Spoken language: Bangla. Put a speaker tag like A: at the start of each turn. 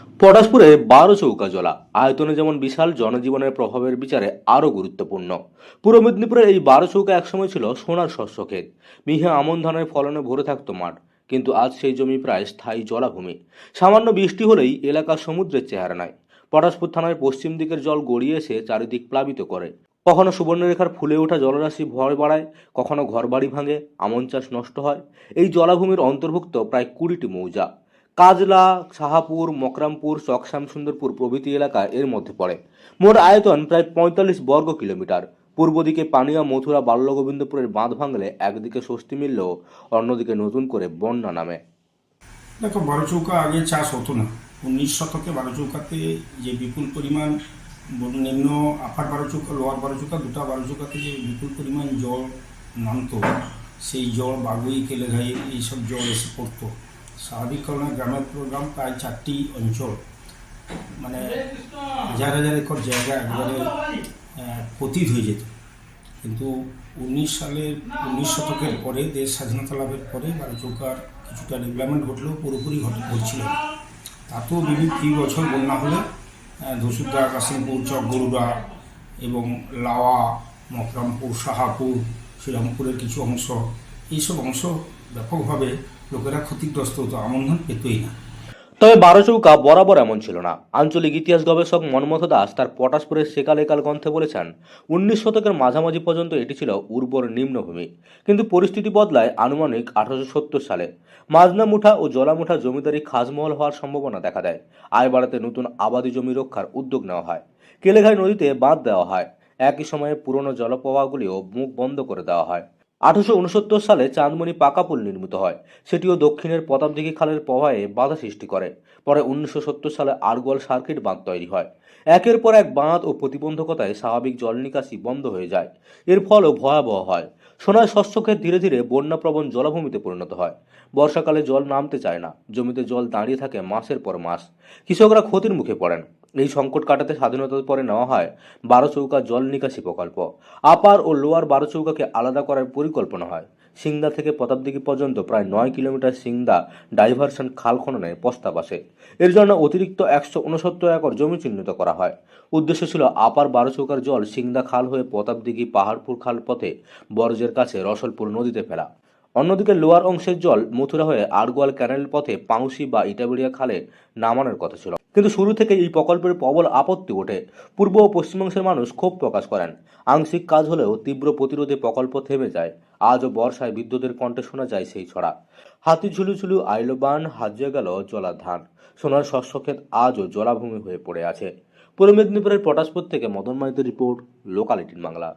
A: পটাশপুরে 12 চৌকা জলা আয়তনে যেমন বিশাল, জনজীবনের প্রভাবের বিচারে আরও গুরুত্বপূর্ণ। পূর্ব মেদিনীপুরের এই 12 চৌকা একসময় ছিল সোনার শস্য ক্ষেত। মিহে আমন ধানের ফলনে ভরে থাকতো মাঠ, কিন্তু আজ সেই জমি প্রায় স্থায়ী জলাভূমি। সামান্য বৃষ্টি হলেই এলাকা সমুদ্রের চেহারা নেয়। পটাশপুর থানার পশ্চিম দিকের জল গড়িয়ে এসে চারিদিক প্লাবিত করে। কখনো সুবর্ণরেখার ফুলে ওঠা জলরাশি ভয় বাড়ায়, কখনো ঘরবাড়ি ভাঙে, আমন চাষ নষ্ট হয়। এই জলাভূমির অন্তর্ভুক্ত প্রায় 20টি মৌজা। কাজলা, সাহাপুর, মকরামপুর, চকশ্যামসুন্দরপুর প্রভৃতি এলাকা এর মধ্যে পড়ে। মোট আয়তন প্রায় 45 বর্গ কিলোমিটার। পূর্ব দিকে পানিয়া, মথুরা, বাল্যগোবিন্দপুরের বাঁধ ভাঙলে একদিকে স্বস্তি মিললেও অন্যদিকে নতুন করে বন্যা নামে।
B: দেখো, বারোচৌকা আগে চাষ হতো না। 19 শতকে বারোচৌকাতে যে বিপুল পরিমাণ নিম্ন আপার বারোচৌকা, লোয়ার বারোচৌকা, দুটা বারোচৌকাতে যে বিপুল পরিমাণ জল নামতো, সেই জল বাগুই, কেলেঘাই এইসব জল এসে পড়তো। স্বাভাবিক কারণে গ্রামের গ্রাম প্রায় 4টি অঞ্চল, মানে হাজার হাজার একর জায়গা একবারে পতিত হয়ে যেত। কিন্তু 19 শতকের পরে, দেশ স্বাধীনতা লাভের পরে বারোচৌকার কিছুটা ডেভেলপমেন্ট ঘটলেও পুরোপুরি ঘটছিল না। তাতেও ফি বছর বন্যা হলে ধসুরদা, কাশিমপুর, চকগরুড়া এবং লাওয়া, মকরামপুর, সাহাপুর, শ্রীরামপুরের কিছু অংশ, এইসব অংশ ব্যাপকভাবে লোকেরা ক্ষতিগ্রস্ত হতো, আমন ধান পেতই না।
A: তবে 12 চৌকা বরাবর এমন ছিল না। আঞ্চলিক ইতিহাস গবেষক মনমথ দাস তার পটাশপুরের সেকাল একাল গ্রন্থে বলেছেন, 19 শতকের মাঝামাঝি পর্যন্ত এটি ছিল উর্বর নিম্নভূমি। কিন্তু পরিস্থিতি বদলায় আনুমানিক 1870 সালে। মাজনা মুঠা ও জলামুঠা জমিদারি খাজমহল হওয়ার সম্ভাবনা দেখা দেয়। আয় বাড়াতে নতুন আবাদি জমি রক্ষার উদ্যোগ নেওয়া হয়। কেলেঘাই নদীতে বাঁধ দেওয়া হয়। একই সময়ে পুরনো জলপ্রবাহগুলিও মুখ বন্ধ করে দেওয়া হয়। 1869 সালে চাঁদমণি পাকা পুল নির্মিত হয়। সেটিও দক্ষিণের প্রতাপদিঘি খালের প্রবাহে বাধা সৃষ্টি করে। পরে 1970 সালে আরগোয়াল সার্কিট বাঁধ তৈরি হয়। একের পর এক বাঁধ ও প্রতিবন্ধকতায় স্বাভাবিক জল নিকাশি বন্ধ হয়ে যায়। এর ফলও ভয়াবহ হয়। সোনার শস্যক্ষেত ধীরে ধীরে বন্যাপ্রবণ জলাভূমিতে পরিণত হয়। বর্ষাকালে জল নামতে চায় না, জমিতে জল দাঁড়িয়ে থাকে মাসের পর মাস। কৃষকরা ক্ষতির মুখে পড়েন। এই সংকট কাটাতে স্বাধীনতার পরে নেওয়া হয় 12 চৌকা জল নিকাশি প্রকল্প। আপার ও লোয়ার 12 চৌকাকে আলাদা করার পরিকল্পনা হয়। সিংদা থেকে প্রতাপদিঘি পর্যন্ত প্রায় 9 কিলোমিটার সিংদা ডাইভারশন খাল খননের প্রস্তাব আসে। এর জন্য অতিরিক্ত 169 একর জমি চিহ্নিত করা হয়। উদ্দেশ্য ছিল আপার 12 চৌকার জল সিংদা খাল হয়ে প্রতাপদিঘি পাহাড়পুর খাল পথে বরজের কাছে রসলপুর নদীতে ফেলা। অন্যদিকে লোয়ার অংশের জল মথুরা হয়ে আরগোয়াল ক্যানেল পথে পাউসি বা ইটাবেড়িয়া খালে নামানোর কথা ছিল। কিন্তু শুরু থেকে এই প্রকল্পের প্রবল আপত্তি ওঠে। পূর্ব ও পশ্চিমাংশের মানুষ ক্ষোভ প্রকাশ করেন। আংশিক কাজ হলেও তীব্র প্রতিরোধে প্রকল্প থেমে যায়। আজও বর্ষায় বিদ্যুতের কণ্ঠে শোনা যায় সেই ছড়া, হাতি ঝুলু ঝুলু আইলো বান, হাজিয়ে গেল জলা ধান। সোনার শস্যক্ষেত আজও জলাভূমি হয়ে পড়ে আছে। পূর্ব মেদিনীপুরের পটাশপুর থেকে মদন মাইতির রিপোর্ট, লোকাল 18 বাংলা।